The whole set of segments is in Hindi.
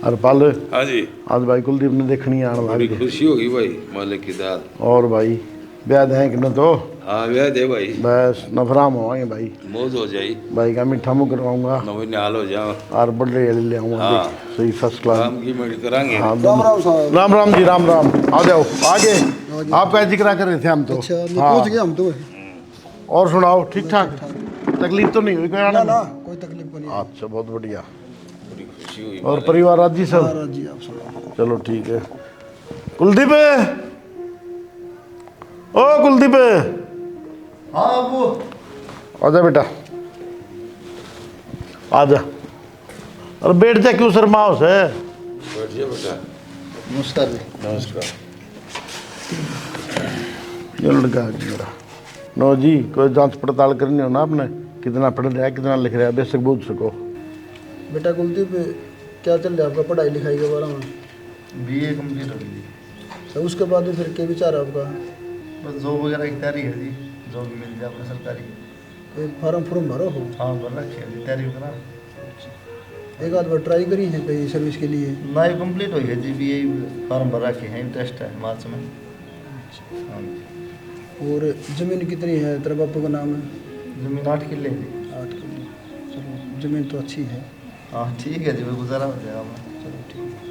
अरे पाल हाँ जी, आज भाई कुलदीप ने देखनी आने बड़ी वाली खुशी होगी भाई मालिक की दाद। और भाई ब्याह है कि न तो हाँ ब्याह दे भाई, बस नफराम होवांगे भाई। मौज हो जाई, भाई का मीठा मुँह करवाऊंगा नवी निहाल हो जाओ। और बड़े अली ले आऊंगा हाँ। देख सही फर्स्ट क्लास। काम की मेड करांगे। हाँ राम राम जी राम राम। आ जाओ आगे। आपका जिक्र कर रहे थे हम तो। अच्छा हाँ। पहुंच गए हम तो। और सुनाओ ठीक ठाक? तकलीफ तो नहीं हुई कोई आने ना में? ना कोई तकलीफ को नहीं। अच्छा बहुत बढ़िया। बड़ी खुशी हुई और परिवार राजी सब? महाराज जी आप सुनाओ। चलो ठीक है। कुलदीप ओ कुलदीप हाँ वो आजा बेटा आजा। अरे बैठ जा क्यों शर्माओ से? बैठ जा बेटा। नमस्कार जी। नमस्कार। ये लड़का है मेरा। नो जी कोई जांच पड़ताल करनी हो ना आपने, कितना पढ़ रहा है कितना लिख रहा है बेशक पूछ सको। बेटा कुलदीप क्या चल रहा है आपका पढ़ाई लिखाई के बारे में? बीए कंप्लीट हो गई। तो उसके बाद में फिर क्या विचार है आपका? बस जॉब वगैरह की तैयारी है जी, जॉब मिल जाए अपने सरकारी। कोई फार्म भरो हो? हाँ भर रखी है जी, तैयारी करा। एक आध बार ट्राई करी है कहीं सर्विस के लिए? ना ही कंप्लीट हुई है जी, बीए फॉर्म भर रखे हैं, इंटरेस्ट है मार्च में। हाँ जी। और ज़मीन कितनी है तेरे बापू का नाम है? जमीन 8 किले है जी। 8 किलो। चलो ज़मीन तो अच्छी है। हाँ ठीक है जी, वो गुजारा हो जाएगा हमें। चलो ठीक है।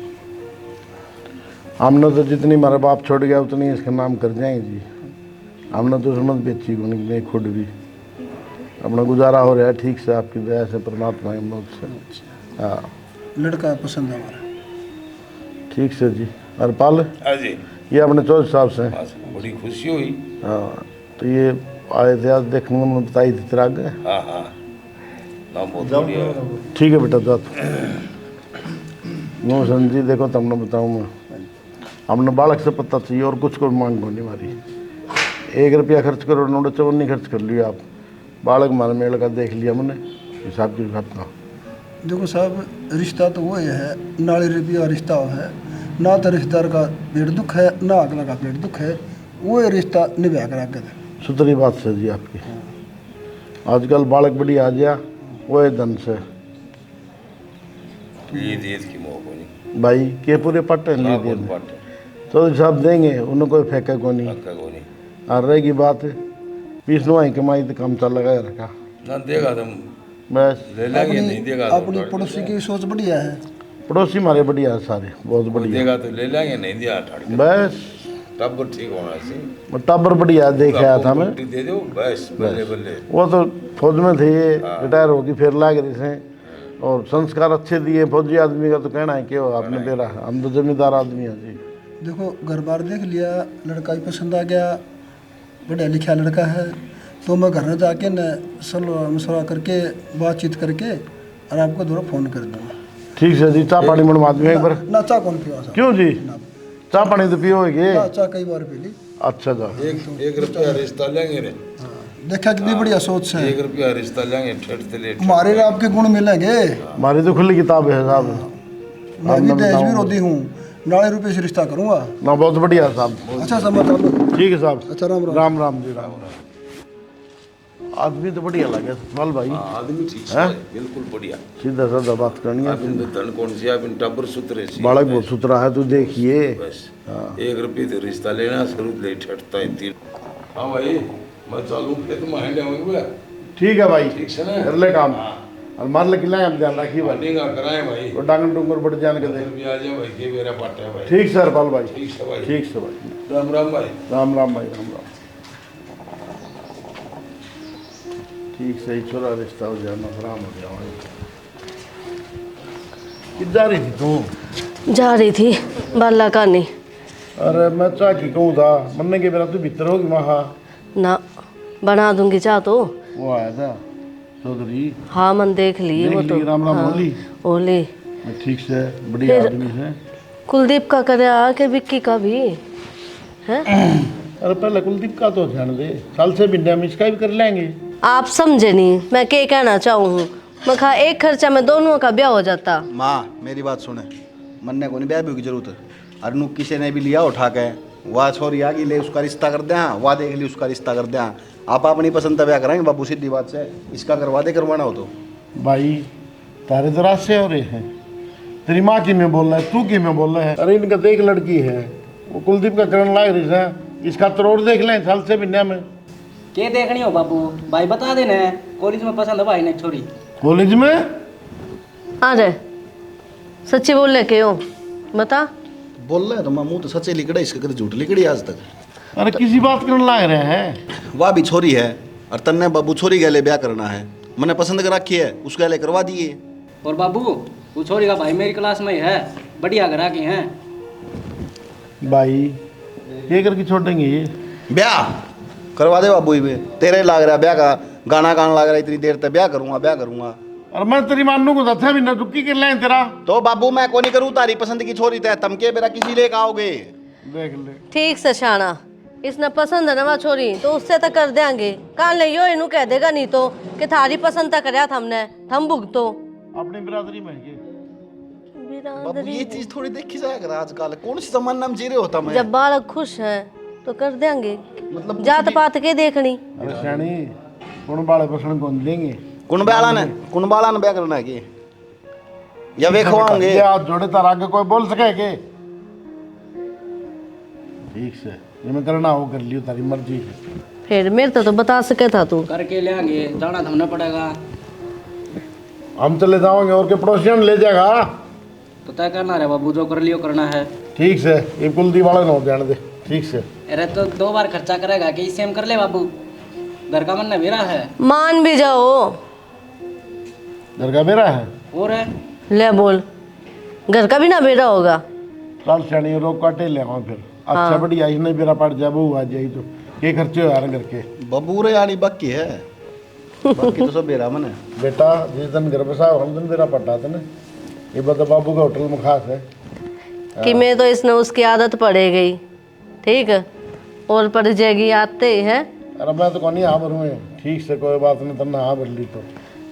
हमने तो जितनी हमारा बाप छोड़ गया उतनी इसका नाम कर जाएंगे जी। हमने तो समझ बेची को नहीं खुद भी अपना गुजारा हो रहा है ठीक से आपकी दया से परमात्मा की मदद से। हाँ लड़का पसंद है हमारा। ठीक से जी। और पाल हाँ जी, ये अपने चौधरी साहब से। हाँ, बड़ी खुशी हुई। हाँ तो ये आए थे आज देखने में बताई थी तेरा आगे। हाँ हाँ, नाम बहुत जाओ बढ़िया है। करो। ठीक है बेटा जा नो जी देखो तुमने बताऊँ मैं हमने बालक से पता चाहिए और कुछ को मांग नहीं हमारी। 1 रुपया खर्च करो नोट चवन नहीं खर्च कर लिया आप। बालक मारे मेल का देख लिया हमने हिसाब की घटना। देखो साहब रिश्ता तो वो है नाली रुपया रिश्ता है ना, तो रिश्तेदार का पेट दुख है ना अगला का पेट दुख है, वो रिश्ता निभा कर आगे दे। सुतरी बात से जी आपकी। आजकल बालक बड़ी आ गया वो है धन से ईद ईद की मोह को नहीं, भाई के पूरे पट्टे नहीं बहुत दिए बात है, तो साहब देंगे उन्हें कोई फेंका को नहीं। हक्का को नहीं। और रहेगी बात पीस नुआई कमाई तो काम चल लगा रखा ना देगा तुम बस। ले लेंगे, नहीं देगा तो अपनी पड़ोसी की सोच बढ़िया है। पड़ोसी हमारे बढ़िया है सारे बहुत कोई बढ़िया देगा तो ले लेंगे, नहीं दिया ठाड़ के। बस। तब वो ठीक होना चाहिए। टाबर बढ़िया देख आया था मैं। पट्टी दे दो बस, बल्ले बल्ले। वो तो फौज में थे ये रिटायर होगी फिर लाग रही से और संस्कार अच्छे दिए। फौजी आदमी का तो कहना है कि वो आपने बेरा हम तो जमींदार आदमी हैं जी। देखो घर बार देख लिया, लड़का भी पसंद आ गया, पढ़ा लिखा लड़का है, तो मैं घर में जाके न सलाह मशवरा करके बातचीत करके और आपको दोबारा फ़ोन कर दूँगा। ठीक है जी। चाय पानी बनवा दूँ एक बार। ना चाह कौन पिया साहब? क्यों जी चाय पानी तो पियोगे? चाह कई बार पी ली। अच्छा जा 1 रुपया रिश्ता लेंगे रे। देखा कितनी बढ़िया सोच है। 1 रुपया रिश्ता लेंगे, ठेठ से ले। हमारे और आपके गुण मिलेंगे। हमारी तो खुली किताब है साहब। मैं भी दहेज भी रोती हूँ, नाले रुपये से रिश्ता करूँगा। ना बहुत बढ़िया साहब। अच्छा समझ। ठीक है साहब। अच्छा राम राम। राम राम जी राम राम। आदमी तो बढ़िया लगे सवाल भाई। हाँ, आदमी ठीक है, बिल्कुल बढ़िया। सीधा साधा बात करनी है। आप इन धन कौन सी, आप इन टब्बर सुतरे सी। बालक बहुत सुथरा है तू देखिए। बस 1 रुपये तो रिश्ता लेना शुरू ले ठटता है 3। हाँ भाई मैं चालू पे तुम हैंडे होंगे। ठीक है भाई ठीक से ना, कर ले काम। और मार ले किला हम ध्यान रखिए भाई। बनेगा कराए भाई। वो डांगन डूंगर बढ़ जाने के दे। भी आ जाए भाई, के मेरा पाटा है भाई। ठीक सर पाल भाई। ठीक से भाई। ठीक से भाई। राम राम भाई। राम राम भाई राम राम। ठीक से ही छोरा रिश्ता हो जाए नफराम हो जाए भाई। किधर जा रही थी तू? जा रही थी बाला कानी। अरे मैं चाह की कहूँ था मरने के बेरा तू भीतर होगी महा। ना बना दूंगी चाह तो। वो आया था चौधरी। हाँ मन देख ली देख वो ली, तो। राम राम हाँ, बोली? ओली। ठीक से बढ़िया फिर- आदमी है। कुलदीप का करे आके विक्की का भी है। अरे पहले कुलदीप का तो ध्यान दे, साल से भी हम इसका भी कर लेंगे। आप समझे नहीं मैं क्या कहना चाहूँ। मैं कहा एक खर्चा में दोनों का ब्याह हो जाता। माँ मेरी बात सुने, मन्ने को नहीं ब्याह भी की जरूरत है। अरनू किसी ने भी लिया उठा के वाह छोरी आ गई ले उसका रिश्ता कर दें, वाह देख ली उसका रिश्ता कर दें। आप अपनी पसंद का ब्याह कराएंगे बाबू, सीधी बात से इसका करवा दे करवाना हो तो। भाई तारे तो रात से हो रहे हैं तेरी माँ की में बोल रहा है, तू की में बोल रहा है। अरे इनका देख लड़की है, वो कुलदीप का करण लाग रही है, इसका तरोड़ देख लें साल से बिन्या में। के देखनी हो बाबू, भाई बता देना है, कॉलेज में पसंद है भाई ने छोरी। कॉलेज में आ जाए, सच्ची बोल ले के हो, बता। बोल रहे हैं तो मामू तो सच्चे लिखड़े, इसके कभी झूठ लिखड़ी आज तक। अरे किसी बात करने लाग रहे हैं। वह भी छोरी है और तन्ने बाबू छोरी गले ब्याह करना है, मैंने पसंद कर रखी है, उसके गले करवा दिए। और बाबू वो छोरी का भाई मेरी क्लास में ही है, बढ़िया घर के हैं। भाई ये करके छोड़ेंगे ये ब्याह करवा दे बाबू ही, तेरे लाग रहा ब्याह का गाना गाने लग रहा, इतनी देर तक ब्याह करूंगा। और मैं तेरी मानू को दथा भी ना दुक्की कर लें तेरा। तो बाबू मैं को नहीं करूँ, तारी पसंद की छोरी तय तमके मेरा किसी लेकर आओगे। देख ले ठीक से शाना, इसने पसंद है ना छोरी तो उससे तो कर देंगे। कान ले यो इनू कह देगा नहीं तो कि थारी पसंद तक करया हमने, हम भुगतो अपनी बिरादरी में ये। बाबू ये चीज थोड़ी देखी जाएगा आजकल, कौन सी जमाना में जी रहे होता मैं। जब बालक खुश है तो कर देंगे, मतलब जात पात के देखनी। अरे श्याणी कौन बाले पसंद कौन देंगे। कुंबाला ने ब्याह करना है कि या वे खवाओगे। ये हाथ जोड़े तार आगे कोई बोल सके के। ठीक से ये मैं करना हो कर लियो, तारी मर्जी है। फिर मेरे तो बता सके था तू। करके ले आएंगे, जाना थमना पड़ेगा। हम चले जाओगे और के पड़ोसियों ले जाएगा तो तय करना है बाबू, जो कर लियो करना है। ठीक से ये कुलदीप वाले न हो जाने दे। ठीक से अरे तो 2 बार खर्चा करेगा कि इससे हम कर ले बाबू, घर का मन मेरा है। मान भी जाओ, घर का मेरा है। और है ले बोल, घर का भी ना बेरा होगा। चल श्याणी रोक काटे ले आओ फिर। अच्छा बढ़िया ही नहीं बेरा पड़ जाए, बहू आ जाए तो ये खर्चे हो यार घर के। बबू रे यानी बाकी है, बाकी तो सब बेरा मन है। बेटा जिस दिन घर बसा हम दिन बेरा पटा था ना, ये बता बाबू का होटल में खास है कि मैं तो इसने उसकी आदत पड़े गई, ठीक है, और पड़ जाएगी आते ही है। अरे मैं तो कौन हाँ भरूँ, ठीक से कोई बात नहीं, तब हाँ भर ली तो।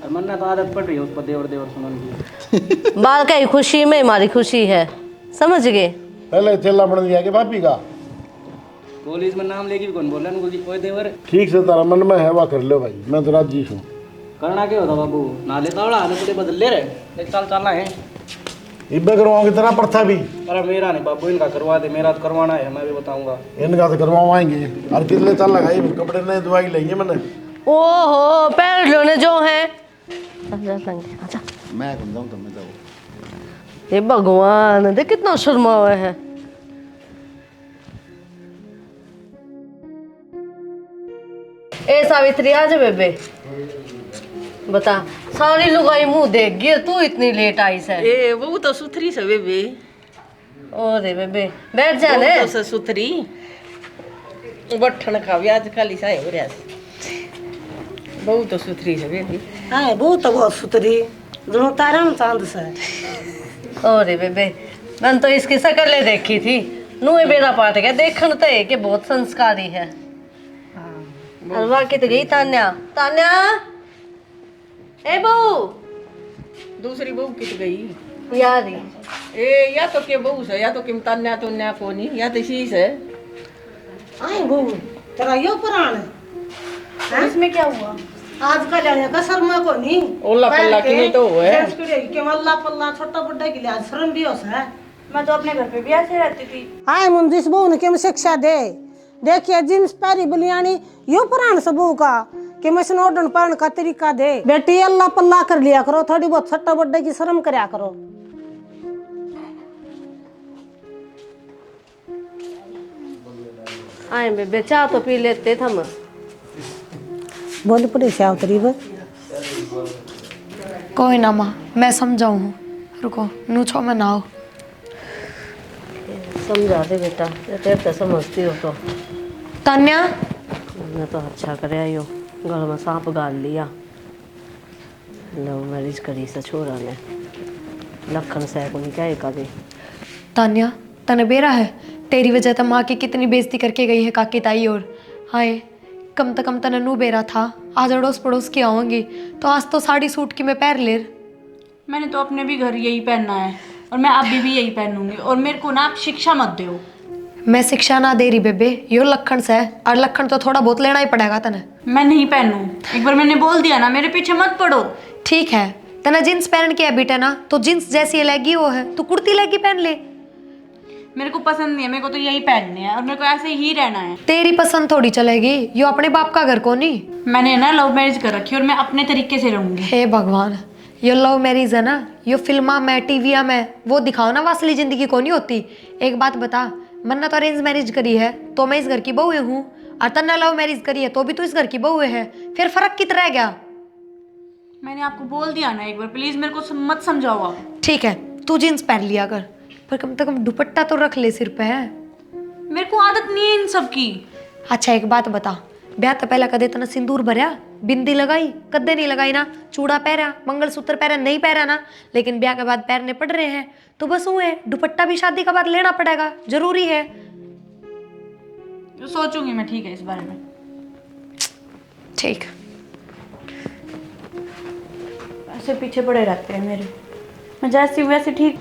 और मन तो आदत पड़ रही है उस पर देवर सुनन की। बाल का ही खुशी में हमारी खुशी है, समझ गए। पहले चेला बन दिया कि भाभी का कॉलेज में नाम लेगी कौन बोला ना कोई देवर। ठीक से तारा मन में है वह कर लो भाई, मैं तो राजी हूँ। करना क्या होता बाबू, नाले तावड़ा आने पूरे बदल ले रहे, एक साल चलना है। इब्बे करवाओगे तेरा प्रथा भी। अरे मेरा नहीं बाबू, इनका करवा दे, मेरा तो करवाना है, मैं भी बताऊंगा। इनका तो करवाएंगे। और कितने चल लगाई कपड़े ने दवाई ली मैंने। ओहो पैर लोने जो है। अच्छा मैं कौन जाऊँ, तुम जाओ। ये भगवान देख कितना शर्मा हुआ है। ए सावित्री आ जा बेबे, बता सारी लुगाई मुंह देख गई, तू इतनी लेट आई से। ए वो तो सुथरी से बेबी। ओ रे बेबे बैठ जा ने। वो तो सुथरी बठन खावी आज खाली साए हो रहा है। बहुत तो सुथरी से बेबी। हाँ बहुत तो बहुत सुथरी दोनों तारा चांद से। ओ रे बेबे मैंने तो इसकी शक्ल देखी थी, नुए बेरा पाट गया देखने तो है कि बहुत संस्कारी है। हलवा की तो गई तान्या, तान्या ए बहू। दूसरी बहू कित गई यारी ए, या तो के बहू से, या तो किम तान्या तो न्या कोनी, या तो शीश है। आए बहू तेरा यो पुराण है, इसमें क्या हुआ? आजकल आने का शर्मा को नहीं ओला पल्ला की नहीं तो है के मल्ला पल्ला छोटा बड्डा के लिए शर्म भी हो है। मैं तो अपने घर पे भी ऐसे रहती थी। आए मुंजिस बहू ने के शिक्षा दे, देखिए जींस पैरी बलियानी यो पुराण से बहू का कि मैं स्नोडन पढ़ने का तरीका दे। बेटी अल्लाह पल्ला कर लिया करो, थोड़ी बहुत छोटा बड्डे की शर्म करया करो। आए बेबे चाह तो पी लेते थे हम। बोल पड़े से आवतरी बस कोई ना माँ, मैं समझाऊँ, रुको नूछो में ना हो। समझा दे बेटा, तेरे तो समझती हो तो। तान्या मैं तो अच्छा करे आयो, घर में सांप गाल लिया। लव मैरिज करी से छोरा ने, लखन से को क्या कभी। तान्या तने बेरा है, तेरी वजह तो माँ की कितनी बेइज्जती करके गई है काकी ताई। और हाय कम से कम तने नू बेरा था, आज अड़ोस पड़ोस की आऊँगी तो आज तो साड़ी सूट की मैं पैर ले। मैंने तो अपने भी घर यही पहनना है और मैं अभी भी यही पहनूंगी, और मेरे को ना आप शिक्षा मत दो। मैं शिक्षा ना दे रही बेबे, यो लखन से है, और लखन तो थोड़ा बहुत लेना ही पड़ेगा तने। मैं नहीं पहनूं, एक बार मैंने बोल दिया ना, मेरे पीछे मत पड़ो। ठीक है तना जींस पहन के हैबिट है ना, तो जींस जैसी लेगी वो है, तू कुर्ती लेगी पहन ले। मेरे को पसंद नहीं है, मेरे को तो यही पहनने हैं और मेरे को ऐसे ही रहना है। तेरी पसंद थोड़ी चलेगी, यो अपने बाप का घर को नहीं। मैंने ना लव मैरिज कर रखी है और मैं अपने तरीके से रहूंगी। हे भगवान, यो लव मैरिज है ना, यो फिल्मा में टीविया में वो दिखाओ ना, असली जिंदगी को नहीं होती। एक बात बता, मन्ना तो अरेंज मैरिज करी है तो मैं इस घर की बहू हूँ, और तन्ना लव मैरिज करी है तो भी तू इस घर की बहू है, फिर फर्क कितना रह गया? मैंने आपको बोल दिया ना एक बार, प्लीज मेरे को मत समझाओ आप। ठीक है, तू जींस पहन लिया कर, पर कम से कम दुपट्टा तो रख ले सिर पे है। मेरे को आदत नहीं है इन सब की। अच्छा एक बात बता, ब्याह तो पहला कदे तना सिंदूर भरया, बिंदी लगाई कदे नहीं लगाई ना, चूड़ा पहरा, मंगलसूत्र पहरा नहीं पहरा ना, लेकिन ब्याह के बाद पहनने पड़ रहे हैं तो बस हुए, दुपट्टा भी शादी के बाद लेना पड़ेगा, जरूरी है। सोचूंगी मैं, ठीक है इस बारे में। ठीक। ऐसे पीछे पड़े रहते हैं मेरे, मैं जैसी हूँ वैसे ठीक।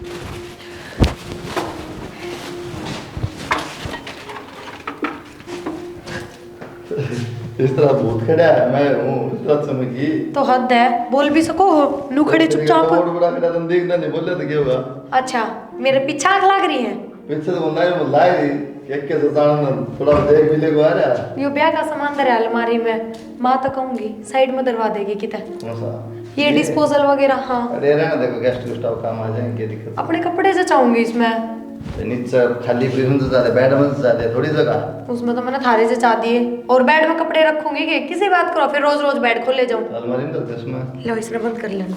इस तरह भूत खड़ा है, मैं हूँ इस तरह समझी तो हद है, बोल भी सको हो, नू खड़े चुपचाप। और बड़ा खड़ा तुम देखना नहीं, बोले तो क्या होगा? अच्छा मेरे पीछे आंख लग रही है, पीछे तो बोलना है, बोला है एक के सताना थोड़ा देख मिले को आ रहा। यो ब्याह का सामान धरा अलमारी में, माँ तो कहूंगी साइड में दरवा देगी कितना। ये डिस्पोजल वगैरह, हाँ अरे रहना, देखो गेस्ट गेस्ट काम आ जाएंगे, दिक्कत। अपने कपड़े से चाहूंगी इसमें, नीचे खाली फ्रीज से ज्यादा बेड में से ज्यादा थोड़ी जगह, उसमें तो मैंने थारे से चाह दिए, और बेड में कपड़े रखूंगी कि किसी बात करो, फिर रोज रोज बेड खोल ले जाऊं। अलमारी में तो इसमें लो इसने बंद कर लेना।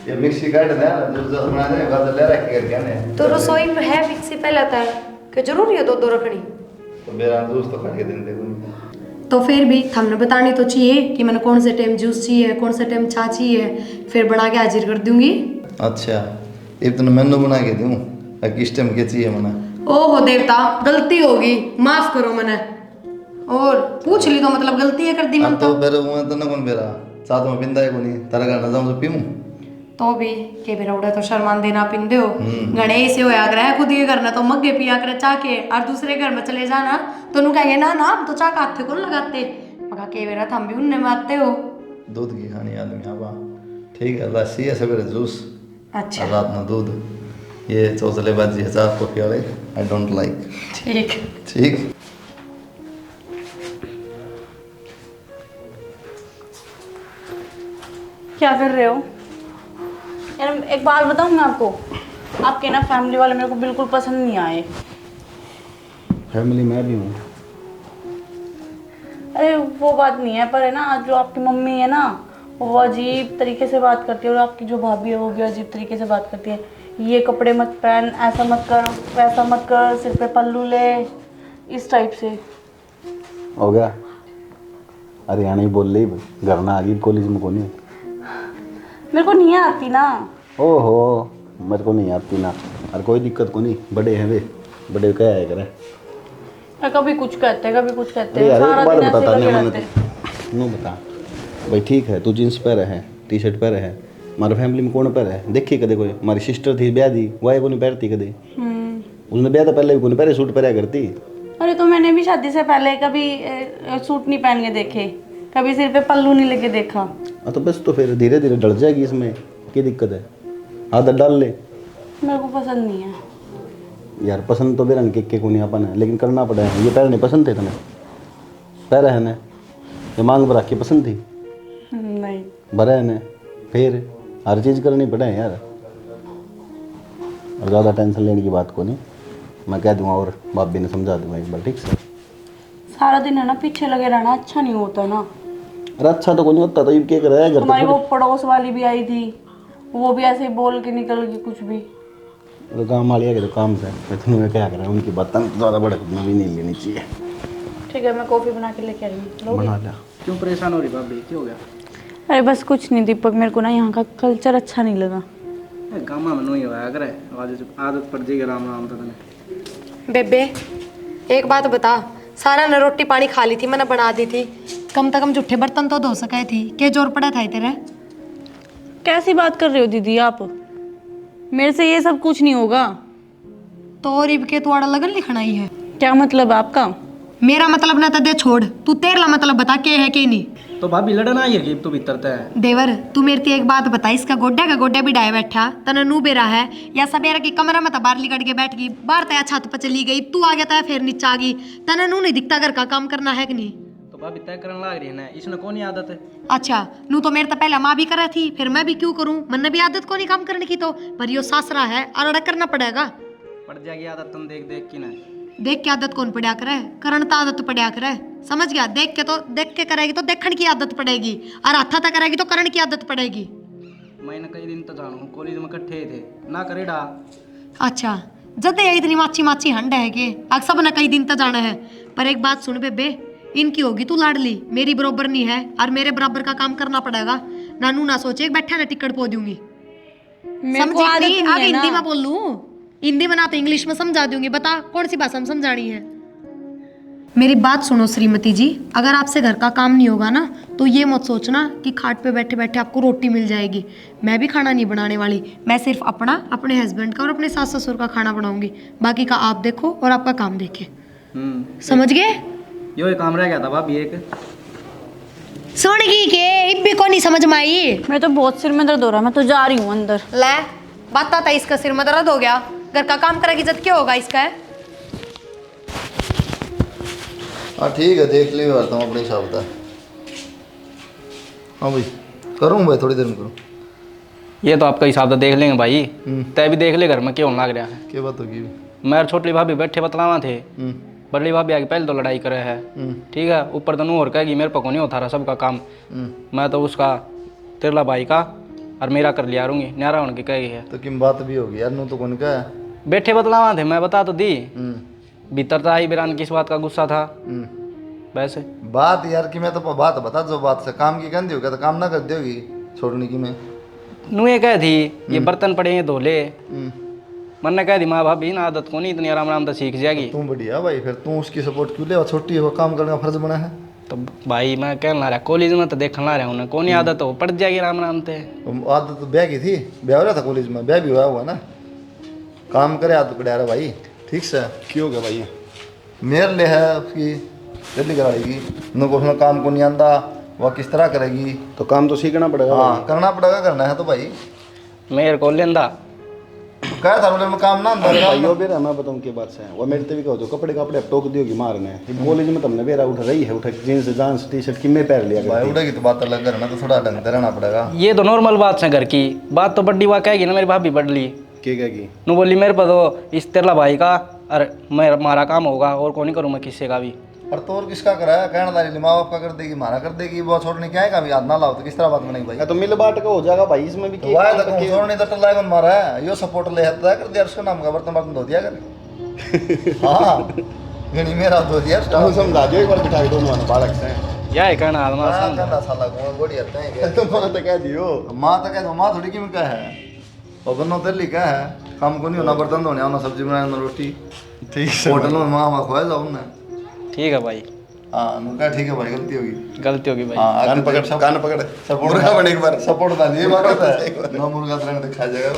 ये मिक्सी काट दे ना, जो जो बना दे बाद ले रख के क्या ने, तो रसोई में है मिक्सी पहले आता है कि जरूरी है दो दो रखनी, तो मेरा दोस्त तो काट के दिन देखो। तो फिर भी हमने बतानी तो चाहिए कि मैंने कौन से टाइम जूस चाहिए, कौन से टाइम चाय चाहिए, फिर बना के हाजिर कर दूंगी। अच्छा इतना मेनू बना के दूं, किस टाइम के चाहिए मना? ओहो देवता, गलती होगी, माफ करो मैंने, और पूछ ली तो मतलब गलती है कर दी मन तो फिर वो तो ना कौन बेरा साथ में पिंदा है कोनी तारा का नजाम तो पीऊं तो भी के बेरा उड़ा तो शर्मान देना पिंदे हो गणे ऐसे होया करे, खुद के घर में तो मग्गे पिया करे चाह के, और दूसरे घर में चले जाना तो नु कहेंगे ना ना तो चाह का हाथ कौन लगाते, मगा के बेरा हम भी उनने मारते हो। दूध की खानी आदमी आवा, ठीक है लस्सी है सवेरे जूस, अच्छा रात में दूध, ये चौचलेबाजी है चाह कॉफी वाले आई डोंट लाइक। ठीक ठीक। क्या कर रहे हो यार? एक बात बताऊँ मैं आपको, आपके ना फैमिली वाले मेरे को बिल्कुल पसंद नहीं आए। फैमिली में भी हूँ। अरे वो बात नहीं है, पर है ना जो आपकी मम्मी है ना वो अजीब तरीके से बात करती है, और आपकी जो भाभी है वो भी अजीब तरीके से बात करती है। ये कपड़े मत पहन, ऐसा मत कर, वैसा मत कर, सिर पे पल्लू ले, इस टाइप से। हो गया हरियाणा ही बोल रही, घर ना आ गई कॉलेज में कौन है? मेरे को नहीं आती ना। ओहो मेरे को नहीं आती ना, और कोई दिक्कत को नहीं, बड़े हैं वे, बड़े क्या है करे, कभी कुछ कहते हैं कभी कुछ कहते हैं, यार सारा एक बार दिन ऐसे बताता लगे नहीं रहते हैं। मैंने नो बता भाई, ठीक है तू जींस पहन है, टी शर्ट पहन है, हमारे फैमिली में कौन पहन है? देखी कदे कोई? हमारी सिस्टर थी ब्याह दी, वो को नहीं पहनती कदे, उसने ब्याह तो पहले भी कौन पहले सूट पहना करती। अरे तो मैंने भी शादी से पहले कभी सूट नहीं पहन के देखे, कभी सिर पे पल्लू नहीं लेके देखा। हाँ तो बस, तो फिर धीरे धीरे डल जाएगी, इसमें क्या दिक्कत है? आदत डाल ले। मेरे को पसंद नहीं है यार, पसंद तो बेरंग के को नहीं अपन है, लेकिन करना पड़ा है। ये पैर नहीं पसंद थे तुम्हें? पैर है ना, ये मांग भरा के पसंद थी? नहीं भरा है ना, फिर हर चीज़ करनी पड़े यार, और ज़्यादा टेंशन लेने की बात को नहीं, मैं कह दूँगा और भाभी ने समझा दूँगा एक बार, ठीक से। सारा दिन है ना पीछे लगे रहना अच्छा नहीं होता ना। अरे अच्छा तो कोई नहीं होता, तो ये क्या कर रहा है घर? तुम्हारी वो पड़ोस वाली भी आई थी, वो भी ऐसे ही बोल के निकल गई कुछ भी। तो काम वाली है तो काम से मैं तुम्हें क्या कर रहा हूँ, उनकी बात ज़्यादा बड़क भी नहीं लेनी चाहिए। ठीक है मैं कॉफ़ी बना के लेके आ रही हूँ। बना लिया। क्यों परेशान हो रही भाभी, क्या हो गया? अरे बस कुछ नहीं दीपक, मेरे को ना यहाँ का कल्चर अच्छा नहीं लगा। गामा में नहीं हुआ अगर आदत पड़ जाएगी राम राम तो मैंने। बेबे एक बात बता, सारा ने रोटी पानी खा ली थी, मैंने बना दी थी, कम से कम जूठे बर्तन तो धो सके थी, क्या जोर पड़ा था तेरे? कैसी बात कर रहे हो दीदी आप, मेरे से ये सब कुछ नहीं होगा। तो और इब के तुम्हारा लगन लिखना ही है? क्या मतलब आपका? मेरा मतलब ना तो दे छोड़, तू तेरा मतलब बता के है कि नहीं? तो भाभी लड़ना आई है तू भीतर तय देवर तू मेरे ते एक बात बता, इसका गोड्डा भी डाय बैठा तने नू बेरा है या सवेरा की कमरा में तो बाहर लिकट के बैठ गई, बाहर तया छत पर चली गई, तू आ गया था फिर नीचे आ गई, तने नू नहीं दिखता घर का काम करना है कि नहीं? तो भाभी तय करने लग रही है ना, इसने कौन आदत है? अच्छा नू तो मेरे तो पहले माँ भी करा थी, फिर मैं भी क्यों करूं? मन भी आदत को नहीं काम करने की, तो पर यो सासरा है और अड़ा करना पड़ेगा। पड़ जाएगी आदत तुम देख देख की ना। देख के आदत कौन पड़ा करे, करण तो आदत पड़ा करे, समझ गया? देख के करेगी तो देखण की आदत पड़ेगी, और हाथा तक करेगी तो करण की आदत पड़ेगी। मैंने कई दिन तो जानू कॉलेज में इकट्ठे थे ना करेडा। अच्छा जब ये इतनी माची हंड है कि अब सब ने कई दिन तक जाना है, पर एक बात सुन बेबे, इनकी होगी तू लाडली, मेरी बराबर नहीं है, और मेरे बराबर का काम करना पड़ेगा। नानू ना सोचे बैठा ना टिकट पो दूंगी, समझी नहीं? आगे हिंदी में बोल लूं, हिंदी में ना तो इंग्लिश में समझा दूंगी, बता कौन सी भाषा में समझानी है? मेरी बात सुनो श्रीमती जी, अगर आपसे घर का काम नहीं होगा ना तो ये मत सोचना कि खाट पे बैठे बैठे आपको रोटी मिल जाएगी। मैं भी खाना नहीं बनाने वाली, मैं सिर्फ अपना, अपने हस्बैंड का और अपने सास ससुर का खाना बनाऊंगी, बाकी का आप देखो और आपका काम देखे। समझ गए? यो एक काम रह गया था भाभी एक। सुन गई के इब्बी को नहीं समझ में आई? मैं तो बहुत सिर में दर्द हो रहा है, मैं तो जा रही हूँ अंदर। ले बात था इसका सिर में दर्द हो गया, घर का काम करेगी जब क्या होगा इसका? है हाँ ठीक है, देख लियो करता हूँ अपने हिसाब का। हाँ भाई करूँ भाई, थोड़ी देर में करूँ। ये तो आपका हिसाब तो देख लेंगे भाई, तय भी देख ले घर में क्यों लग रहा है। क्या बात होगी? मेरे छोटी भाभी बैठे बतलावा थे, बड़ी भाभी आगे पहले तो लड़ाई करे है, ठीक है, ऊपर तो नू और कहेगी मेरे को नहीं होता रहा सबका काम, मैं तो उसका तेरला भाई का और मेरा कर लिया रूंगी, न्यारा उनकी कही है। तो किम बात भी होगी यार, नू तो कौन का बैठे बतलावा थे, मैं बता तो दी, भीतर तो आई बिरान किस बात का गुस्सा था वैसे बात यार कि मैं तो बात बता, जो बात से काम की कहती होगा तो काम ना कर दोगी छोड़ने की। मैं नू ये कह थी ये बर्तन पड़े हैं धो ले, मन ने कह दी माँ भाभी ना आदत को नहीं इतनी आराम आराम तो सीख जाएगी। तू बढ़िया भाई, फिर तू उसकी सपोर्ट क्यों ले? छोटी हो, काम करने का फर्ज बना है। तो भाई मैं कहना रहा कॉलेज में तो देखना रहा हूँ, कौन आदत हो पड़ जाएगी आराम आराम से। आदत तो ब्याह की थी, ब्याह हो रहा था कॉलेज में, ब्याह भी हुआ हुआ ना, काम करे आदत पड़ा रहा भाई। ठीक से क्यों क्या भाई? मेरे लिए है उसकी दिल्ली कराएगी, न को उसमें काम को नहीं आंदा, वह किस तरह करेगी? तो काम तो सीखना पड़ेगा। हाँ करना पड़ेगा, करना है तो भाई। मेरे को लेंदा क्या था बोले में काम ना अंदर भाइयों बेरा मैं बताऊँ की बात से, वो मेरे ते भी कहो तो कपड़े टोक दियोगी मारने कॉलेज में तुमने बेरा उठ रही है, उठ जींस जांस टी शर्ट किम्मे पहन लिया भाई, उड़ेगी तो बात अलग करना, तो थोड़ा ढंग से रहना पड़ेगा। ये तो नॉर्मल बात है घर की बात, तो बड्डी बात कहेगी ना मेरी भाभी बडली क्या कहेगी? नू बोली मेरे पर तो इस तेरला भाई का और मेरा मारा काम होगा और कौन नहीं करूँ मैं किसी का भी। और तो और किसका कराया? कहना दारी माँ बाप का कर देगी, मारा कर देगी, वो छोड़ने क्या है का भी याद ना लाओ तो किस तरह बात बनेगी भाई? तो मिल बाट का हो जाएगा भाई, इसमें भी वाह तक छोड़ने तो टल्ला कौन मारा है? यो सपोर्ट ले हत्ता कर दिया, उसका नाम का बर्तन बर्तन धो दिया कर। हाँ गणी मेरा धो दिया, समझा दो एक बार बिठा दो बालक से क्या है कहना हालमा कहना साला को गोड़ी हत्ता है। तो मां तो कह दियो, माँ तो कह दो, माँ थोड़ी की में क्या है, और बनो तेली क्या है, काम को नहीं होना, बर्तन धोने होना, सब्जी बनाने होना, रोटी। ठीक है होटल में माँ खुआ जाओ ना। ठीक है भाई। हाँ नुका ठीक है भाई, गलती होगी, गलती होगी भाई। हाँ कान पकड़ सपोर्ट बने एक बार, सपोर्ट डाल ये बात है ना, मुर्गा तरह दिखा जाएगा।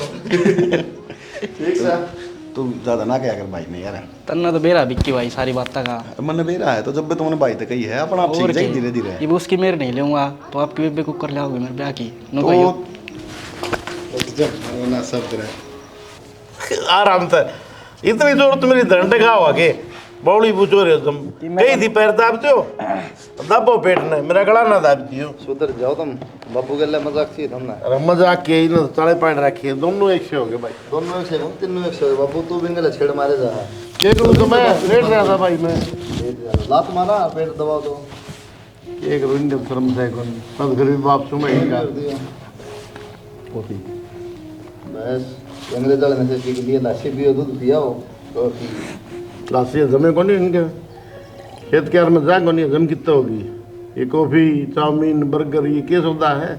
ठीक है तू ज्यादा ना क्या कर भाई ने यार, तन्ना तो बेरा बिक्की भाई सारी बात का मन बेरा है, तो जब भी तुमने भाई तक कही है अपना आप सीख जाए धीरे धीरे। ये उसकी मेरे नहीं लूंगा तो आपकी बेबे कुकर ले आओगे मेरे ब्याह की तो सब करे आराम से इतनी जोर तो मेरी धंटे खाओ आगे बौड़ी पूछो रे तुम कही थी पैर दाबते हो, दबो पेट ने, मेरा गला ना दाबती हो। सुधर जाओ तुम, बाबू के लिए मजाक चाहिए तुमने। अरे मजाक के ही ना तड़े पैंट रखी है, दोनों एक से हो गए भाई, दोनों एक से हो, तीनों एक से हो। बाबू तू भी गले छेड़ मारे जा, क्या करूँ तो मैं लेट रहा था भाई, मैं लात मारा पेट दबाओ तो एक रोइन जब शर्म से कौन सब गरीब बाप सुन ही का बस अंग्रेज वाले ने से लिए लाशी पियो, दूध पिया हो तो लाशी जमे कौन इनके खेत के में जा कौन जम कितना होगी, ये कॉफी चाउमीन बर्गर ये क्या सौदा है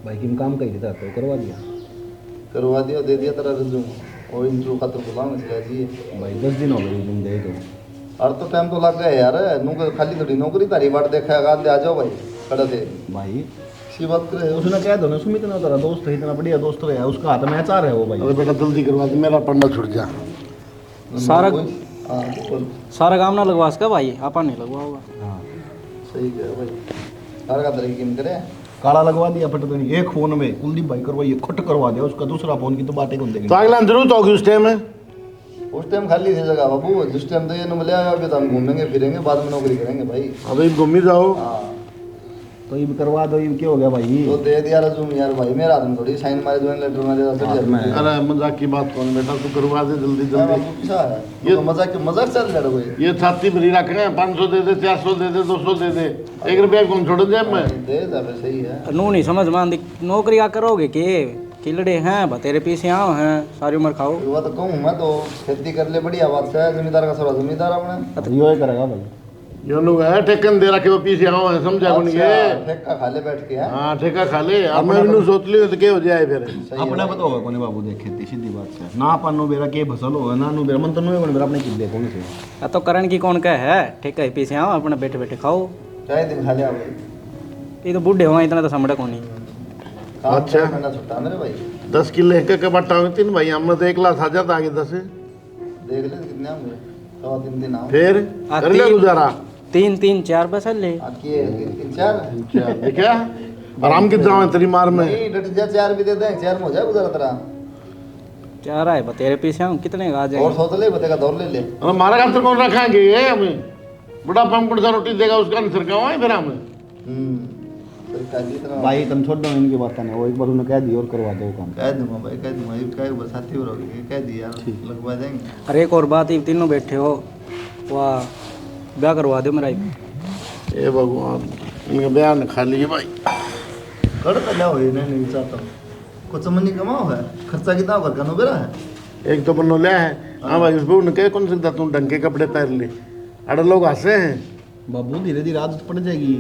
भाई किम काम कही देता तो करवा दिया, दे दिया तेरा रिज्यूम और इंटरव्यू खातर बुलाओ इसलिए जी भाई 10 दिन हो गए तुम दे तो, और तो टाइम तो लग गया यार, नु खाली थोड़ी नौकरी तारी बाट देखा है, आ जाओ भाई खड़ा थे भाई सी बात करे। उसने कह दो ना सुमित ना तेरा दोस्त है, इतना बढ़िया दोस्त है, उसका हाथ में चार है वो भाई। अरे बेटा जल्दी करवा दे, मेरा पन्ना छूट जा। सारा काम ना लगवा इसका भाई, आपा नहीं लगवा होगा। हाँ सही कह भाई, कार का तरीके किम करे काला लगवा दिया पट तो नहीं, एक फोन में कुलदीप भाई करवाइए खट करवा दिया, उसका दूसरा फोन की तो बातें कौन देगी। तो अगला जरूरत होगी उस टाइम में। उस टाइम खाली थी जगह बाबू, जिस टाइम तो ये न मिले अभी तो हम घूमेंगे फिरेंगे, बाद में नौकरी करेंगे भाई। अभी घूम ही जाओ। हाँ तो ये भी करवा दो, ये क्या हो गया भाई। तो दे दिया रजूम यार भाई, मेरा आदमी थोड़ी साइन मारे ज्वाइन लेटर में दे दो। अरे मजाक की बात कौन बेटा, तू करवा दे जल्दी जल्दी। बाबू किसा है ये मजाक चल रहा है कोई। ये छाती भरी रख रहे हैं, 500 दे दे, 400 दे दे, 200 दे दे, 1 रुपया कौन छोड़ दे मैं। दे दे सही है। नू नहीं समझ मान नौकरी क्या करोगे के किलड़े हैं तेरे पीछे आओ हैं सारी उम्र खाओ। वो तो कहूँ मैं तो खेती कर ले बढ़िया बात है, जमींदार का सारा जमींदार अपने यो ही करेगा भाई। ये लोग है ठेकन दे रखे वो पीछे आओ है, समझा कौन ये। ठेका खा ले बैठ के। हाँ ठेका खा ले। अब मैं भी सोच लियो तो क्या हो जाए फिर। अपने पता होगा कोने बाबू देख खेती सीधी बात है ना, अपन नु बेरा के फसल होगा ना नु बेरा मन तो नु कोने बेरा अपने की देखो नहीं से। तो करण की कौन कह है ठेका ही पीछे आओ अपने बैठे बैठे खाओ। चाहे दिन खा लिया भाई, ये तो बूढ़े हुआ इतना तो समझ को नहीं। अच्छा महीना छुट्टा मेरे भाई। 10 किलो एक का बट्टा होंगे 3 भाई, हमने तो 1 लाख आ जाता आगे 10। देख ले कितने होंगे, 2-3 दिन आओ फिर कर ले गुजारा। 3 4 बस ले आके 3-4 देखा आराम कितना है तेरी मार में। नहीं डट जा, 4 भी दे दे, 4 में हो जाए गुजारा तेरा। 4 आए तेरे पीछे आऊँ कितने का आ और जाएंगे। सोच ले बतेगा दौड़ ले ले। अरे हमारा खातर कौन रखेंगे ये हमें, बड़ा पंप सा रोटी देगा उसका आंसर क्या है फिर हमें। भाई तुम छोड़ दो इनकी बात नहीं, वो एक बार उन्होंने कह दी और करवा दो काम। कह दूंगा भाई, कह दूंगा, ये कह बरसाती हो रही है, कह दिया लगवा देंगे। अरे एक और बात, ये तीनों बैठे हो वाह ब्याह करवा दो मेरा। ए भगवान इनका बयान खा लिए भाई। कर तो क्या हो नहीं चाहता हूँ कुछ मनी कमाओ है, खर्चा कितना घर का नो है। एक तो बनो लिया है। हाँ भाई उस पर कह कौन सकता तुम ढंग के कपड़े पहन ले, अरे लोग हंसे हैं। बाबू धीरे धीरे आदत पड़ जाएगी।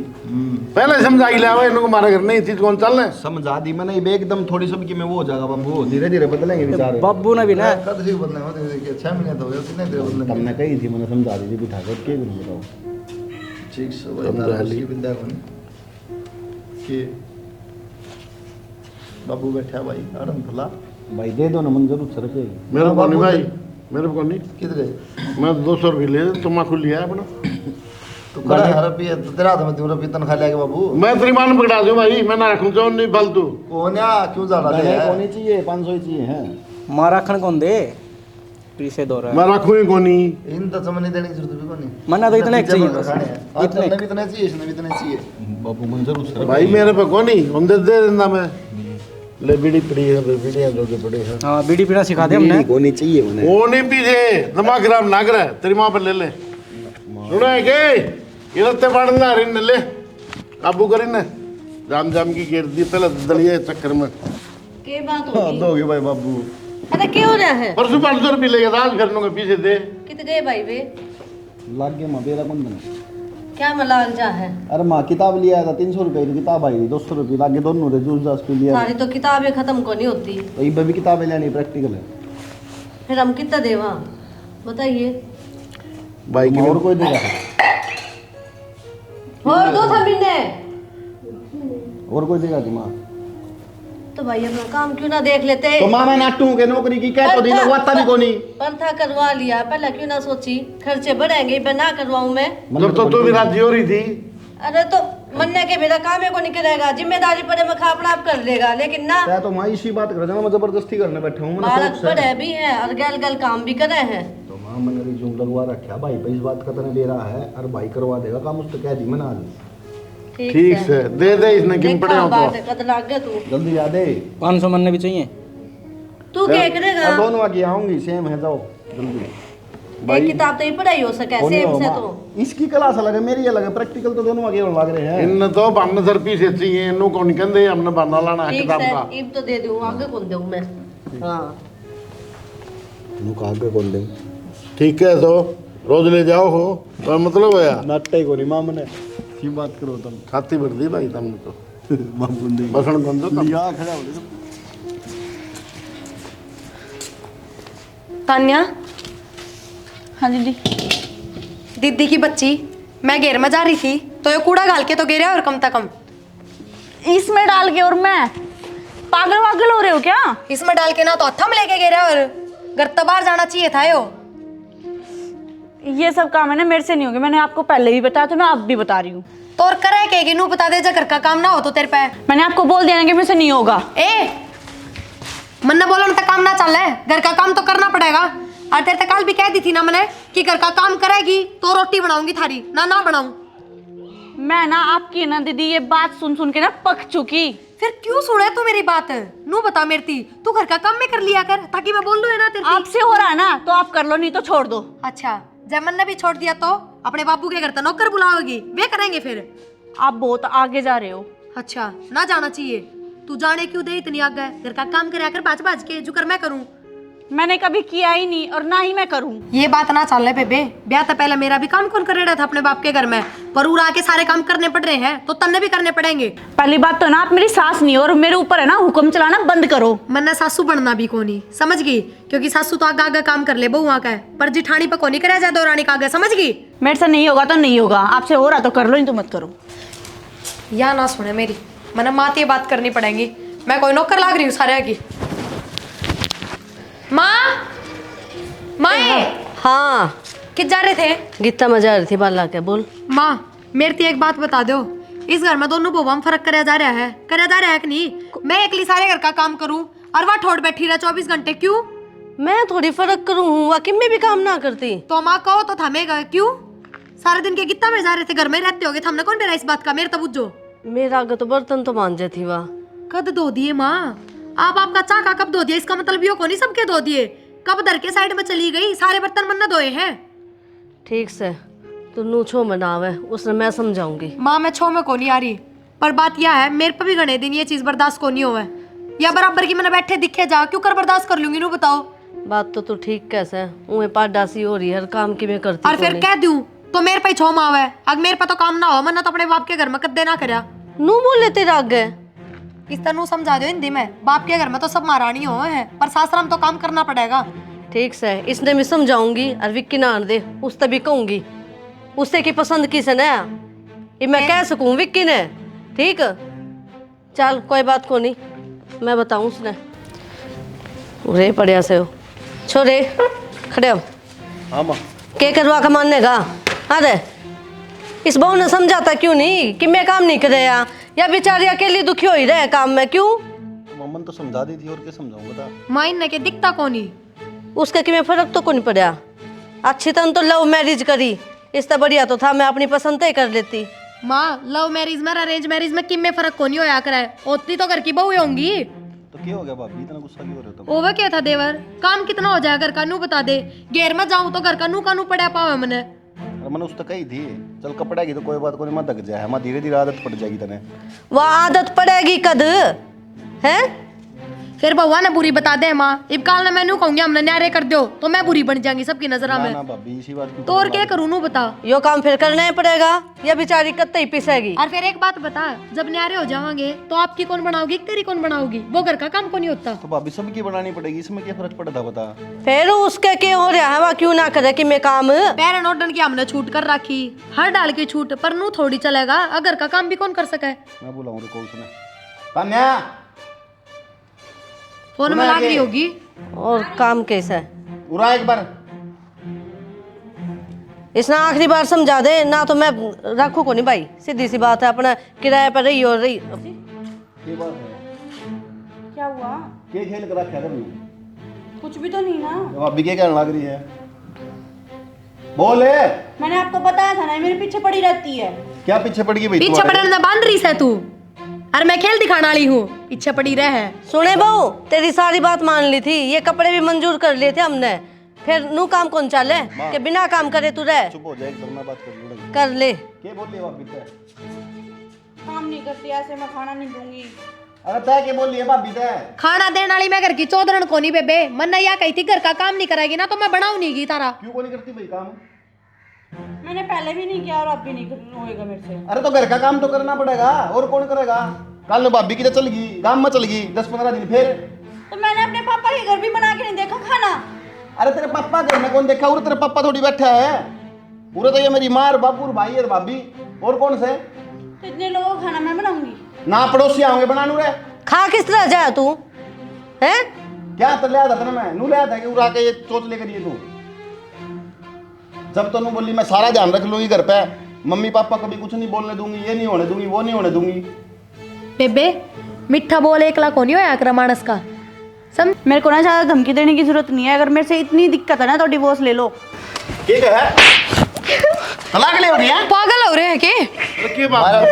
पहले समझा ही लावा इनको, हमारे घर नहीं चीज कौन चल रहा है। समझा दी मैंने, ये एकदम थोड़ी सबकी में वो हो जाएगा बाबू, धीरे धीरे बदलेंगे विचार। बाबू ने भी ना कद ही बदलने में 6 महीने तो हो गए, कितने देर बदलने। तुमने कही थी मैंने समझा दी थी बिठा कर के बताओ। ठीक से भाई बिंदा कौन के बाबू बैठा भाई आराम भला भाई दे दो ना, मन जरूर सर के। मेरे को नहीं भाई, मेरे को नहीं। किधर मैं 200 रुपये ले तुम्हारा लिया है अपना। तो कड़ा रुपये तेरा तो मैं 2 रुपये तनखा ले बाबू। मैं तेरी मान पकड़ा दूं भाई, मैं ना रखूं तो नहीं फालतू। कौन या क्यों जा रहा है, कौन चाहिए 500 ही चाहिए है। मारा खन कौन दे पीछे दो रहा मैं रखूं ही कोनी। इन तो समझ नहीं देने की जरूरत भी कोनी। मना तो इतने चाहिए बस, इतने भी इतने चाहिए, इसने भी इतने चाहिए। बाबू मन जरूर सर भाई मेरे पे कोनी हम दे देना मैं। ले बीड़ी पड़ी है, बीड़ियां जो के पड़ी है। हाँ बीड़ी पीना सिखा दे हमने। कौन चाहिए उन्हें, वो नहीं पीछे दिमाग खराब ना करे, तेरी माँ पर ले ले। सुनो है के ये रत्ते पड़ना रिन ले काबू करी ने जाम जाम की गिर दी पहले दलिए चक्कर में। के बात होगी। दोगे भाई बाबू। अरे क्या हो रहा है। परसों 500 रुपये ले गया आज करने के पीछे दे। कितने गए भाई वे। लाग गया माँ बेरा कौन बना। क्या मलाल जा है। अरे माँ किताब लिया था 300 रुपये की किताब आई 200 रुपये लागे दोनों रे जूस जास पे लिया। सारी तो किताबें खत्म को नहीं होती, तो ये भी किताबें लेनी प्रैक्टिकल है। फिर हम कितना देवा बताइए। भाई की और कोई देगा और दो था मिलने। और कोई देगा कि माँ। तो भाई अपना काम क्यों ना देख लेते। तो माँ मैं नाटू के नौकरी की कह तो दी लगवाता भी कोनी। पंथा करवा लिया, पहले क्यों ना सोची खर्चे बढ़ेंगे, मैं ना करवाऊं मैं। जब तो तू भी राजी हो रही थी। अरे तो मन्ने के मेरा काम है को नहीं करेगा, जिम्मेदारी पड़े मैं खापड़ा आप कर लेगा, लेकिन ना क्या तो माँ इसी बात कर रहा मैं जबरदस्ती करने बैठा हूँ। बालक बड़े भी है और गल गल काम भी करे हैं। तो माँ मैंने रिज्यूम लगवा रखा भाई पे इस बात का तने दे रहा है और भाई करवा देगा काम, उस तो कह दी मैंने आज। ठीक से दे दे इसने किन पड़े हो तो कद लाग गया तू। जल्दी आ दे। 500 मरने भी चाहिए। तू क्या करेगा। दोनों आगे आऊंगी सेम है, जाओ जल्दी। एक किताब तो ही पढ़ाई हो सके सेम से तो। इसकी क्लास अलग है मेरी अलग है, प्रैक्टिकल तो दोनों आगे लग रहे हैं। इन तो बन सर पीछे चाहिए, इन्हों कौन कहंदे हमने बना लाना है ठीक किताब है का। इब तो दे दूं, आगे कौन दूं मैं। हां नु का आगे कौन दे। ठीक है तो रोज ले जाओ हो तो मतलब है नाटे को नहीं मां मने की बात करो तुम। छाती भर दी भाई तुमने तो बाबू ने बसन बंद तो लिया खड़ा हो गया। तान्या। हाँ दीदी। दीदी की बच्ची मैं घेर में जा रही थी तो ये कूड़ा डाल के तो गिरा और कम से कम इसमें डाल के, और मैं पागल वागल हो रहे हो क्या। इसमें डाल के ना तो हथम लेके गिरा और घर तो बाहर जाना चाहिए था। ये सब काम है ना मेरे से नहीं होंगे, मैंने आपको पहले भी बताया तो मैं अब भी बता रही हूँ। तो और करे कहेगी नू बता दे जा घर का काम ना हो तो तेरे पे। मैंने आपको बोल दिया ना कि मेरे से नहीं होगा। ए मन ने बोला तो काम ना चल है, घर का काम तो करना पड़ेगा। और तेरे तक कल भी कह दी थी ना मैंने कि घर का काम करेगी तो रोटी बनाऊंगी थारी, ना बनाऊं। मैं ना आपकी ना दीदी ये बात सुन सुन के ना पक चुकी। फिर क्यों सुने तू मेरी बात? नू बता मेरी तू घर का काम में कर लिया कर ताकि मैं बोल लूं है ना तेरे। आपसे हो रहा है ना तो आप कर लो, नहीं तो छोड़ दो। अच्छा जयमन ने भी छोड़ दिया तो अपने बाबू के घर तो नौकर बुलाओगी, वे करेंगे फिर। आप बहुत आगे जा रहे हो। अच्छा ना जाना चाहिए, तू जाने क्यों दे इतनी आगे? घर का काम करे कर बाज बाज के जो कर मैं करूं। मैंने कभी किया ही नहीं और ना ही मैं करूं। ये बात ना चल रहे बेबे, ब्याह तो पहले मेरा भी काम कौन कर रहा था अपने बाप के घर में, पर उड़ा के सारे काम करने पड़ रहे हैं तो तन्ने भी करने पड़ेंगे। पहली बात तो ना आप मेरी सास नहीं हो और मेरे ऊपर है ना हुक्म चलाना बंद करो। मन्ना सासू बनना भी कोनी, समझ गई? क्योंकि सासू तो आगे आगे काम कर ले बहुआ का, पर जिठानी पर कोनी करे जाए रानी का आगे, समझ गई? मेरे से नहीं होगा तो नहीं होगा, आपसे हो रहा तो कर लो, नहीं तो मत करो। या ना सुने मेरी, मना मात ये बात करनी पड़ेगी। मैं कोई नौकर लाग रही हूँ सारे की। माँ माए। हाँ किस जा रहे थे? गीता में जा रही थी बाला के। बोल माँ मेरे ते एक बात बता दो, इस घर में दोनों बहुआ में फर्क कराया जा रहा है कि नहीं? मैं अकेली सारे घर का काम करूँ और वह ठोड़ बैठी रहा 24 घंटे, क्यों? मैं थोड़ी फर्क करूँ, वाकिम में भी काम ना करती तो माँ कहो तो थमेगा क्यों? सारे दिन के गीता में जा रहे थे, घर में रहते होगे, हमने कौन डरा इस बात का? मेरे तो बुझो। मेरा आगे तो बर्तन तो मांजे थी वाह। कद धो दिए माँ? आप आपका चाका कब धो दिया? इसका मतलब यो को नहीं सबके धो दिए, कब धर के साइड में चली गई? सारे बर्तन मन धोए हैं। ठीक से तू नू छो मनावे, उसने मैं समझाऊंगी। माँ मैं छो में को नहीं आ रही, पर बात यह है मेरे पे भी घने दिन ये चीज बर्दाश्त को नहीं होवे, या बराबर की मैंने बैठे दिखे जा क्यों कर बर्दाश्त कर लूंगी? नू बताओ। बात तो तू ठीक कैसे उन्हें पाडासी हो रही है, हर काम की मैं करती और फिर कह दूं तो मेरे पे छो मावे, अगर मेरे पे तो काम ना हो मन्ना तो अपने बाप के घर में कद्दे ना करया। नू बोले तेरा आगे इस तरह समझा दो हिंदी में, बाप के घर में तो सब महारानी हो है, पर सासराम तो काम करना पड़ेगा। ठीक से इसने मैं समझाऊंगी और विक्की ना दे उससे भी कहूंगी, उससे की पसंद किसे ने ये मैं कह सकूं विक्की ने। ठीक चल कोई बात को नहीं, मैं बताऊं उसने। रे पड़िया से हो छोरे खड़े हो। हाँ माँ। के करवा का मानने का? अरे इस बहू ने समझाता क्यों नहीं कि मैं काम नहीं करे या बेचारी अकेली दुखी हो ही रहे काम में, क्यों? मम्मन तो समझा दी थी और क्या समझाऊंगा था। माँ इनने के दिखता कोनी, उसका कि मैं फर्क तो कौन पड़ा। अच्छी तरह तो लव मैरिज करी, इससे बढ़िया तो था मैं अपनी पसंद तय कर लेती। माँ लव मैरिज में अरेंज मैरिज में किम में फर्क कोनी होया करे, उतनी तो घर की बहू होंगी। तो क्या हो गया भाभी, इतना गुस्सा क्यों हो रहे हो तुम? ओवे क्या था देवर, काम कितना हो जाएगा घर का नू बता दे। घेर में जाऊं तो घर का नू पड़ा पावे मने। अरे मैंने उस तक कही थी चल कपड़ा की तो कोई बात को नहीं, मत दग जाए, हमारी धीरे धीरे आदत पड़ जाएगी तने। वह आदत पड़ेगी कद है? फिर बउआ ने बुरी बता दे माँ, इब काल ने मैनू कहूंगी हमने न्यारे कर दो तो मैं बुरी बन जाऊंगी सबकी नजर में। ना भाभी इसी बात तो और क्या करूँ नू बता? यो काम फिर करना ही पड़ेगा या बेचारी कत्ते ही पिसेगी। और फिर एक बात बता, जब न्यारे हो जावांगे तो आपकी कौन बनाओगी तेरी कौन बनाओगी? वो घर का काम को नहीं होता तो भाभी सबकी बनानी पड़ेगी, इसमें क्या फर्क पड़ता बता। फिर उसके क्या हो रहा है वह क्यों ना करे कि मैं काम? पैर नोटन की हमने छूट कर रखी, हर डाल की छूट, पर नू थोड़ी चलेगा, अगर का काम भी कौन कर सके? मैं बुलाऊं रुको उसने। तान्या फोन में लाग रही होगी। और काम कैसा है? उरा एक बार इसने आखिरी बार समझा दे ना तो मैं रखू को नहीं भाई, सीधी सी बात है, अपना किराए पर रही और रही। ये बात है क्या हुआ? क्या खेल कर रखा है? कुछ भी तो नहीं ना। भाभी क्या कहने लग रही है? बोले। मैंने आपको बताया था ना मेरे पीछे पड़ी रहती है। क्या पीछे पड़ गई भाई? पीछे पड़ने में बांध रही है तू, अरे मैं खेल दिखाने वाली हूँ, पीछे पड़ी रहे। सुने बहू तेरी सारी बात मान ली थी, ये कपड़े भी मंजूर कर लिए थे हमने, फिर नू काम कौन चाले कि बिना काम करे तू रह? चुप हो जाए, एकदम मैं बात कर ले। क्या बोल रही है भाभी से? काम नहीं करती ऐसे, मैं खाना नहीं दूंगी। अरे तय क्या बोल रही है भाभी से? खाना देने वाली मैं घर की चौधरन को नहीं बेबे, मन्ना या कही थी घर का काम नहीं कराएगी ना तो मैं बनाऊ नहीं गई तारा। क्यों नहीं करती भाई काम? मैंने पहले भी नहीं किया और अब भी नहीं होएगा मेरे से। अरे तो घर का काम तो करना पड़ेगा, और कौन करेगा? कल में भाभी की तो चल गई, गांव में चल गई 10-15 दिन, फिर तो मैंने अपने पापा के घर भी बना के नहीं देखा खाना। अरे तेरे पापा घर में कौन देखा? तेरे पापा थोड़ी बैठा है, पूरा तो ये मेरी माँ और बापू और भाई और भाभी, और कौन से? तो इतने लोगों का खाना मैं बनाऊंगी ना पड़ोसी आओगे बनानू रे। खा किस तरह जाए तू है? क्या तो लिया था मैं नू लिया था कि उड़ा के ये सोच लेकर ये तू जब तू बोली मैं सारा ध्यान रख लूंगी घर पे, मम्मी पापा कभी कुछ नहीं बोलने दूंगी, ये नहीं होने दूंगी, वो नहीं होने दूंगी। बेबे मिठा बोल एकला को नहीं होया कर मानस का सम। मेरे को ना ज़्यादा धमकी देने की जरूरत नहीं है। अगर मेरे से इतनी दिक्कत है ना तो डिवोर्स ले लो। ठीक है, तलाक ले रही है? पागल हो रहे हैं के? के बात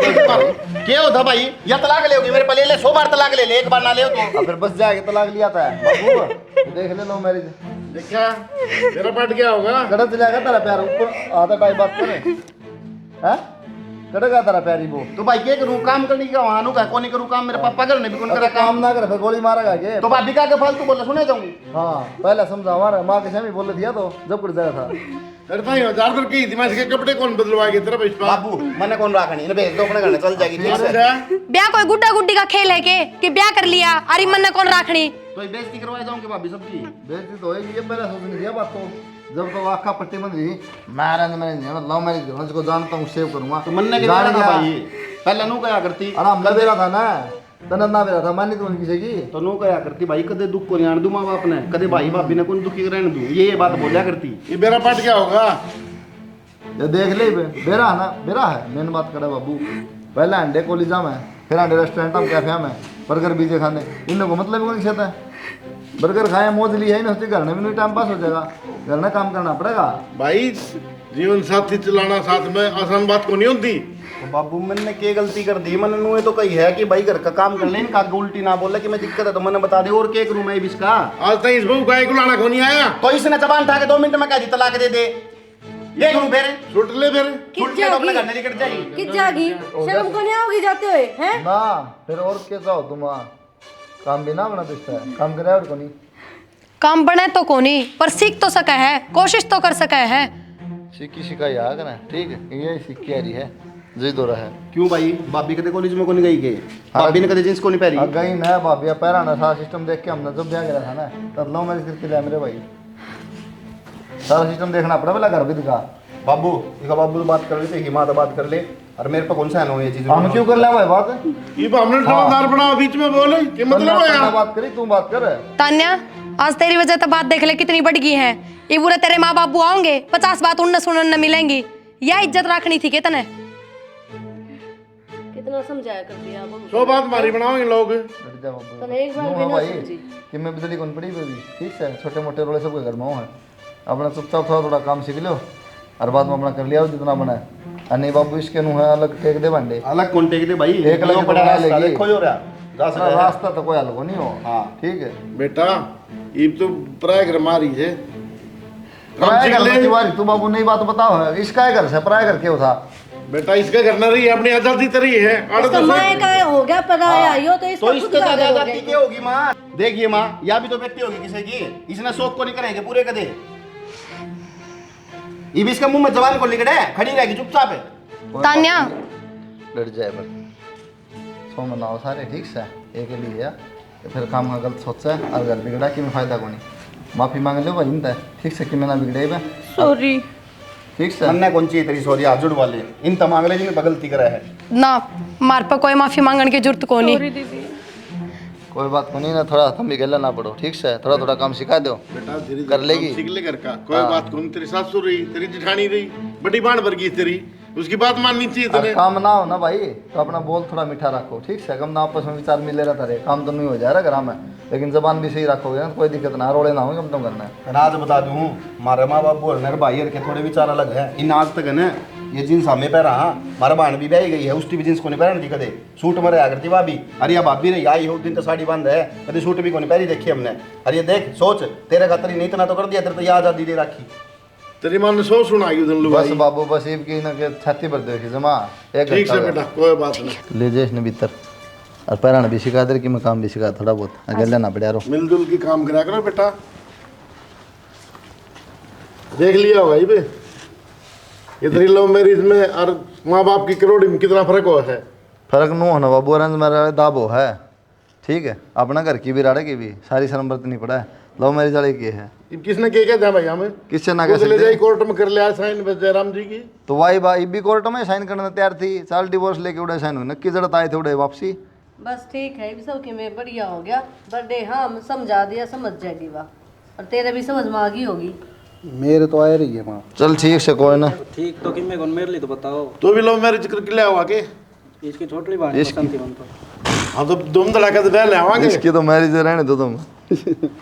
क्या होता भाई? या तलाक ले होगी मेरे पे, ले ले 100 बार तलाक ले ले, एक बार ना ले तो फिर बस जाएगा तलाक लिया था बाबू देख ले लो मैरिज देखा तेरा पट गया होगा। कड़ा चलेगा तेरा प्यार ऊपर आधा टाइम बात करे हैं कड़ेगा तेरा प्यारी वो तो भाई क्या करूं? काम करने का वहां नु का कौन करूं काम? मेरे पापा घर ने भी कौन करा काम ना करे फिर गोली मारेगा के तो भाभी का फालतू बोले सुने जाऊंगी। हाँ पहले समझा हमारा माँ के सामने बोले दिया तो जब कुछ जाया था अरे भाई 1000 रुपए की दिमाग के कपड़े कौन बदलवाएंगे तेरा पैसा? बाबू मैंने कौन राखनी है, भेज दो अपने घर में, चल जाएगी। ठीक है, ब्याह कोई गुड्डा गुड्डी का खेल है के कि ब्याह कर लिया अरे मन ने कौन राखनी? तो बेइज्जती करवाए जाऊंगी भाभी सबकी। बेइज्जती तो होगी, ये पहले सोचने दिया बात तो जब तो आखा पट्टी बन रही मैरिज लव मैरिज को जानता हूँ सेव करूंगा तो मन ने क्या था भाई? पहले नु क्या करती? आराम कर दे रहा था ना तनत ना दे रहा था मानी तो किसी की तो नु क्या करती भाई? कदे दुख को नहीं आने दूं मां बाप ने, कदे भाई भाभी ने कौन दुखी रहने दूं, ये बात बोलिया करती। ये मेरा पट क्या होगा? ये देख ले बेरा है ना बेरा है मेन बात करे बाबू। पहले अंडे कॉलेजा में फिर अंडे रेस्टोरेंट में कैफे में बर्गर बीजे खाने इन को मतलब कौन खाता है? बर्गर खाए मौज ली है ना उसके घर में भी नहीं टाइम पास हो जाएगा, घर में काम करना पड़ेगा भाई। जीवन साथी चलाना साथ में आसान बात को नहीं होती। तो बाबू मैंने क्या गलती कर दी? मैंने नुए तो कही है कि भाई घर का काम कर ले, का उल्टी ना बोले कि मैं दिक्कत है तो मैंने बता दे और क्या करूं मैं इसका? आज तक इस बहू का एक लाना को नहीं आया तो इसने जबान उठा के 2 मिनट में कह दी तलाक दे दे, ये करूं फिर? छुट ले फिर छूट के तो अपने घर में निकल जाएगी। किस जागी शर्म को नहीं आओगी जाते हुए हैं? ना फिर और कैसा हो तुम काम भी ना बना दिखता है काम करे और को नहीं काम बने तो कोनी पर सीख तो सका है, कोशिश तो कर सका है। सीखी सिखाई आ कर ठीक है ये सीख के आ रही है जी दो रहा है। क्यों भाई? भाभी कदे कॉलेज में को नहीं गई के? भाभी ने कदे जींस को नहीं पहनी? गई ना भाभी पैरा ना सारा सिस्टम देख के हमने जब ब्याह करा था ना तब लव मैरिज करके लिया मेरे भाई। सारा सिस्टम देखना पड़ा पहला घर भी दिखा। बाबू इसका बाबू तो बात कर रहे थे, हिमा तो बात कर ले और मेरे पे कौन सा है ये चीज? हम क्यों कर ले भाई बात? ये हमने समझदार बना बीच में बोले कि मतलब है यार। बात करी तू बात कर तान्या आज तेरी वजह तो बात देख ले कितनी बढ़ गई है। ये बुरे तेरे माँ बाबू आओगे 50 बात उनने सुनने मिलेंगी, या इज्जत रखनी थी कितने? कितना समझाया कर दिया अब 100 बात मारी बनाओगे लोग। तने एक बार भी ना समझी। कि मैं बिजली कौन पड़ी भी ठीक है छोटे मोटे रोले सबके घर में है अपना चुपचाप थोड़ा थोड़ा काम सीख लो हर बात में अपना कर लिया जितना बना है। नहीं बाबू इसके नु है अलग टेक दे बंडे अलग कौन टेक दे भाई? एक अलग बड़ा रास्ता देखो हो रहा रास्ता तो कोई अलग नहीं हो। हाँ ठीक है बेटा ये तो पराय घर मारी है। पराय घर में दीवारी तू बाबू नई बात बताओ है इसका घर से पराय घर क्यों था? बेटा इसका घर ना रही अपनी आजादी तरी है। इसका माँ का हो गया पराया यो तो इसका तो खुद इसके का घर हो दादा गया। की क्या होगी माँ? देखिए माँ या भी तो बेटी होगी किसी की, इसने शौक को नहीं करेंगे पूरे कदे। ये भी इसका मुंह में जवान को निकले खड़ी रहेगी चुपचाप है। तान्या डर जाए पर सो मनाओ सारे ठीक से एक लिए फिर काम का गलत सोचा है और घर बिगड़ा कि मैं फायदा को नहीं माफी मांग लो भाई ठीक से कि मैं ना बिगड़े बे सॉरी। ठीक से मन्ने कौन चाहिए तेरी सॉरी आजुड़ वाले इन तमागले जिन्हें गलती करा है ना मार पर कोई माफी मांगने की जरूरत को नहीं। कोई बात को नहीं ना थोड़ा तुम भी गला ना पड़ो ठीक से थोड़ा थोड़ा काम सिखा दो बेटा धीरे कर लेगी सीख ले घर का कोई बात को नहीं। तेरी सासू रही तेरी जेठानी रही बड़ी बाण वर्गी तेरी उसकी बात माननी चाहिए अरे तेरे। काम ना हो ना भाई तो अपना बोल थोड़ा मीठा रखो ठीक से कम ना आपस में विचार मिले रहता रहे काम तो नहीं हो जा रहा घर में लेकिन जबान भी सही रखोगे ना कोई दिक्कत ना रोले ना हो कम तो करना है। आज बता दूं मारे माँ बाप और मेरे भाई के थोड़े विचार अलग है। इन आज तक है ना ये जींस हमें पहरा हाँ मारा बहन भी ब्याही गई है उसकी भी जींस को नहीं पहन दी कदे सूट में रहा करती भाभी अरे या भाभी नहीं आई हो दिन तो साड़ी बंद है कभी सूट भी को नहीं पहरी देखी हमने। अरे ये देख सोच तेरे खातर नहीं इतना तो कर दिया तेरे तो ये आजादी दे रखी तेरी मां ने सो सुनाई उधर बस बाबू बस इब की ना के छाती पर देखी जमा एक ठीक से बेटा कोई बात नहीं ले जेस ने भीतर और पैरा भी सिखा दे कि मैं काम भी सिखा थोड़ा बहुत अगर लेना पड़ा रो मिलजुल की काम करा करो बेटा। देख लिया होगा ये इतनी लव मैरिज में और माँ बाप की करोड़ी में कितना फर्क हुआ है? फर्क नो होना बाबू अरंज मेरा दाबो है ठीक है अपना घर की भी राड़े की भी सारी शर्म बरतनी पड़ा है लव मैरिज वाले की है। किसने क्या था भाई हमें किससे ना ले जाए कोर्ट में कर लिया साइन जयराम जी की तो वाई भाई भी कोर्ट में साइन करने तैयार थी साल डिवोर्स लेके उड़े साइन हुई नक्की जरूरत आए थे उड़े वापसी। बस ठीक है सब के में बढ़िया हो गया बर्थडे हाँ समझा दिया समझ जाएगी वाह और तेरे भी समझ में आ गई होगी। मेरे तो आ रही है माँ। चल ठीक से कोई ना। ठीक तो किम्मे कौन मेरे लिए तो बताओ। तू भी लव मैरिज करके ले आवा के? इसकी छोटी बहन पसंद थी उनको। हाँ तो धूम धड़ाका तो ब्याह ले आवांगे। इसकी तो मैरिज रहने दो तुम।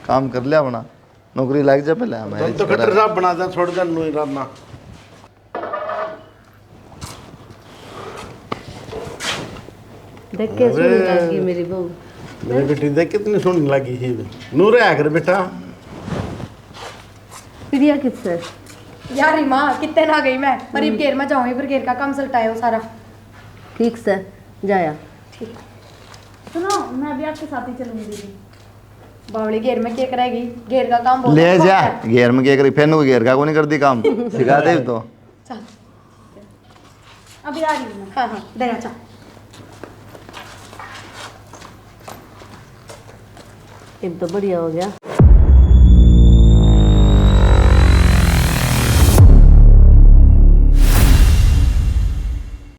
काम कर लिया अपना, नौकरी लग जा पहले। तुम तो खट्टर साहब बना दे, छोड़ दे नू इरादा। देख के सुनी लगी मेरी बहू। मेरी बेटी देख कितनी सुनने लगी है। नूर है आकर बेटा। प्रिया किससे? यार माँ कितने ना गई मैं, मरीब घेर में जाऊंगी, फिर घेर का काम चलता है वो सारा। ठीक से जाया। सुनो, मैं भी आपके साथ ही चलूंगी दीदी। बावली घेर में क्या करेगी, घेर का काम बहुत ले बहुत जा है। घेर में क्या करी, फैन को घेर का को नहीं कर दी काम, सिखा दे तो। चल अभी आ रही हूँ मैं। हाँ हाँ देना चल। अब तो बढ़िया हो गया।